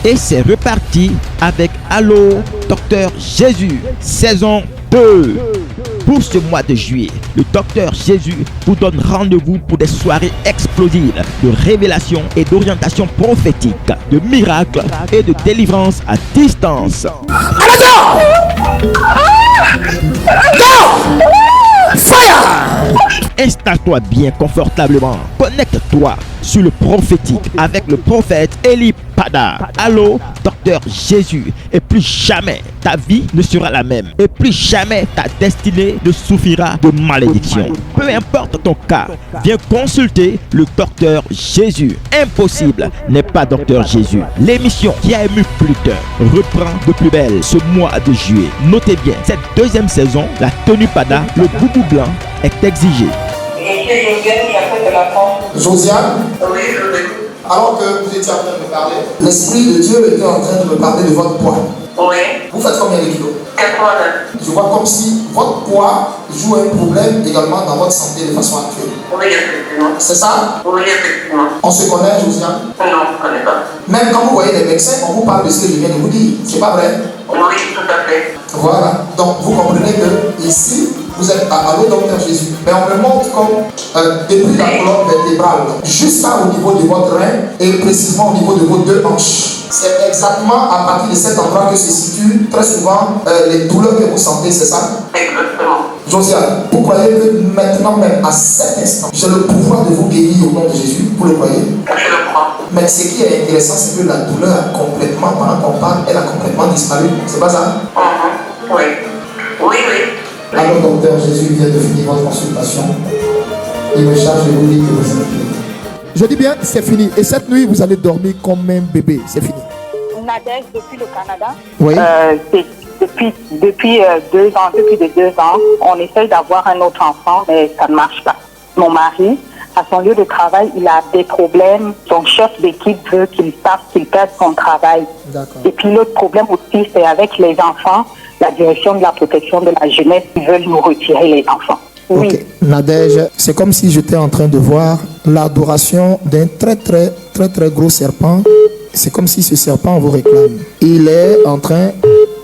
Et c'est reparti avec Allô Docteur Jésus, saison 2. Pour ce mois de juillet, le Docteur Jésus vous donne rendez-vous pour des soirées explosives de révélation et d'orientation prophétique, de miracles et de délivrance à distance. Installe-toi bien confortablement. Connecte-toi sur le prophétique avec le prophète Eli Pada. Allô, Docteur Jésus. Et plus jamais ta vie ne sera la même. Et plus jamais ta destinée ne souffrira de malédiction. Peu importe ton cas, viens consulter le Docteur Jésus. Impossible n'est pas Docteur Jésus. L'émission qui a ému plus d'un reprend de plus belle ce mois de juillet. Notez bien, cette deuxième saison, la tenue Pada, le boubou blanc est exigé. Josiane, Oui, je vous écoute. alors que vous étiez en train de me parler, l'Esprit de Dieu était en train de me parler de votre poids. Oui, Vous faites combien de kilos? 89. Je vois comme si votre poids joue un problème également dans votre santé de façon actuelle. Oui, effectivement. C'est ça? Oui, effectivement. On se connaît, Josiane? Non, je ne connais pas. Même quand vous voyez les médecins, on vous parle de ce que je viens de vous dire. C'est pas vrai? Oui, tout à fait. Voilà. Donc vous comprenez que ici, vous êtes à Allô Docteur Jésus. Mais on me montre comme depuis la colonne vertébrale jusqu'au niveau de votre rein et précisément au niveau de vos deux hanches. C'est exactement à partir de cet endroit que se situent très souvent les douleurs que vous sentez, c'est ça? Exactement. Josiane, vous croyez que maintenant même, à cet instant, j'ai le pouvoir de vous guérir au nom de Jésus? Vous le croyez? Je le crois. Mais ce qui est intéressant, c'est que la douleur a complètement, pendant qu'on parle, elle a complètement disparu. C'est pas ça? Oui. Oui, oui. Alors, Docteur Jésus vient de finir votre consultation. Il me charge de vous dire que vous êtes guéri. Je dis bien, c'est fini. Et cette nuit, vous allez dormir comme un bébé. C'est fini. Nadège depuis le Canada. Oui. Depuis 2 ans, depuis de 2 ans, on essaye d'avoir un autre enfant, mais ça ne marche pas. Mon mari, à son lieu de travail, il a des problèmes. Son chef d'équipe veut qu'il parte, qu'il perde son travail. D'accord. Et puis l'autre problème aussi, c'est avec les enfants, la direction de la protection de la jeunesse, ils veulent nous retirer les enfants. Oui. Ok. Nadège, c'est comme si j'étais en train de voir l'adoration d'un très gros serpent. C'est comme si ce serpent vous réclame. Il est en train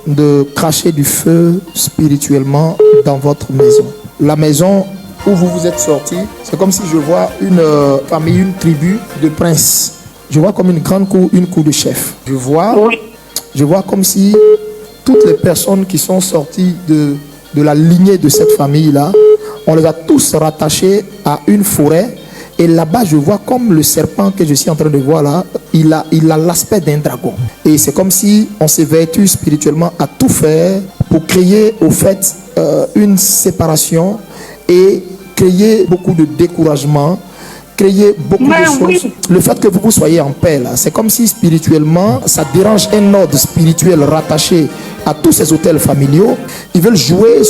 de cracher du feu spirituellement dans votre maison. La maison où vous vous êtes sorti, c'est comme si je vois une famille, une tribu de princes. Je vois comme une grande cour, une cour de chef. Je vois comme si toutes les personnes qui sont sorties de la lignée de cette famille-là, on les a tous rattachés à une forêt. Et là-bas, je vois comme le serpent que je suis en train de voir là, il a l'aspect d'un dragon. Et c'est comme si on s'est vêtu spirituellement à tout faire pour créer au fait une séparation et créer beaucoup de découragement, créer beaucoup de choses. Oui. Le fait que vous soyez en paix là, c'est comme si spirituellement, ça dérange un ordre spirituel rattaché à tous ces hôtels familiaux. Ils veulent jouer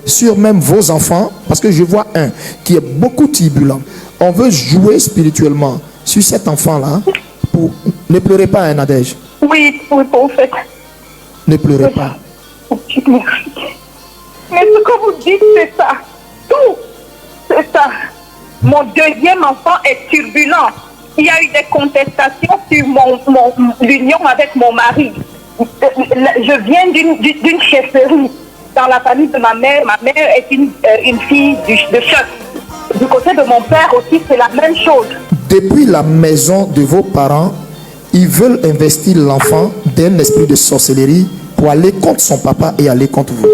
sur même vos enfants, parce que je vois un qui est beaucoup turbulent. On veut jouer spirituellement sur cet enfant-là. Ne pleurez pas, hein, Nadège. Oui, prophète. Ne pleurez pas. Merci. Mais ce que vous dites, c'est ça. Tout, c'est ça. Mon deuxième enfant est turbulent. Il y a eu des contestations sur l'union avec mon mari. Je viens d'une chefferie dans la famille de ma mère. Ma mère est une fille de chef. Du côté de mon père aussi, c'est la même chose. Depuis la maison de vos parents, ils veulent investir l'enfant d'un esprit de sorcellerie pour aller contre son papa et aller contre vous.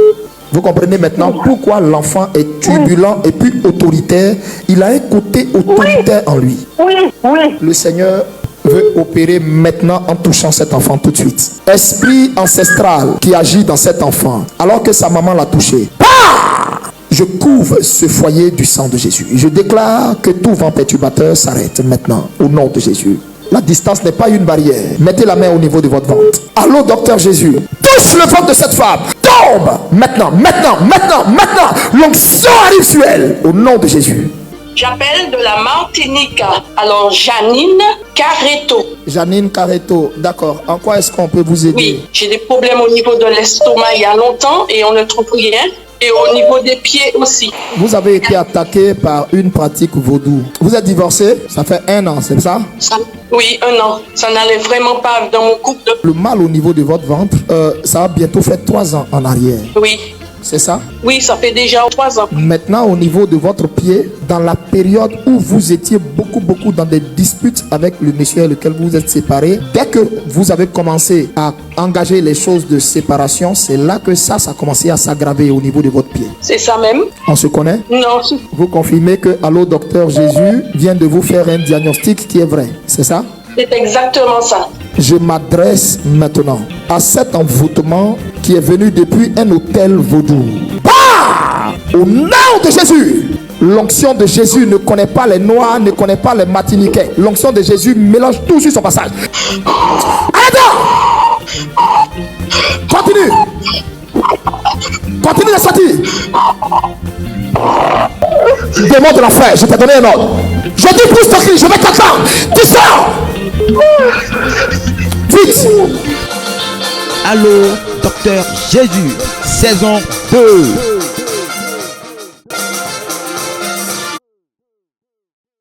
Vous comprenez maintenant pourquoi l'enfant est turbulent et puis autoritaire. Il a un côté autoritaire en lui. Oui. Le Seigneur veut opérer maintenant en touchant cet enfant tout de suite. Esprit ancestral qui agit dans cet enfant alors que sa maman l'a touché. Je couvre ce foyer du sang de Jésus. Je déclare que tout vent perturbateur s'arrête maintenant au nom de Jésus. La distance n'est pas une barrière. Mettez la main au niveau de votre ventre. Allô, Docteur Jésus. Touche le ventre de cette femme. Tombe maintenant. L'onction arrive sur elle au nom de Jésus. J'appelle de la Martinique. Alors, Janine Carreto. Janine Carreto, d'accord. En quoi est-ce qu'on peut vous aider? Oui, j'ai des problèmes au niveau de l'estomac il y a longtemps et on ne trouve rien. Et au niveau des pieds aussi. Vous avez été attaqué par une pratique vaudou. Vous êtes divorcé, ça fait 1 an, c'est ça? Oui, 1 an. Ça n'allait vraiment pas dans mon couple. Le mal au niveau de votre ventre, ça a bientôt fait 3 ans en arrière. Oui. C'est ça? Oui, ça fait déjà 3 ans. Maintenant, au niveau de votre pied, dans la période où vous étiez beaucoup dans des disputes avec le monsieur avec lequel vous vous êtes séparés, dès que vous avez commencé à engager les choses de séparation, c'est là que ça a commencé à s'aggraver au niveau de votre pied. C'est ça même? On se connaît? Non. Vous confirmez que Allô Docteur Jésus vient de vous faire un diagnostic qui est vrai, c'est ça? C'est exactement ça. Je m'adresse maintenant à cet envoûtement qui est venu depuis un hôtel vaudou. Bah! Au nom de Jésus! L'onction de Jésus ne connaît pas les Noirs, ne connaît pas les Martiniquais. L'onction de Jésus mélange tout sur son passage. Arrête! Continue! Continue de sortir! Démon de l'enfer, je t'ai donné un ordre. Je dis plus de cri, je vais t'attendre. Tu sors! Vite! Allô, Docteur Jésus, saison 2.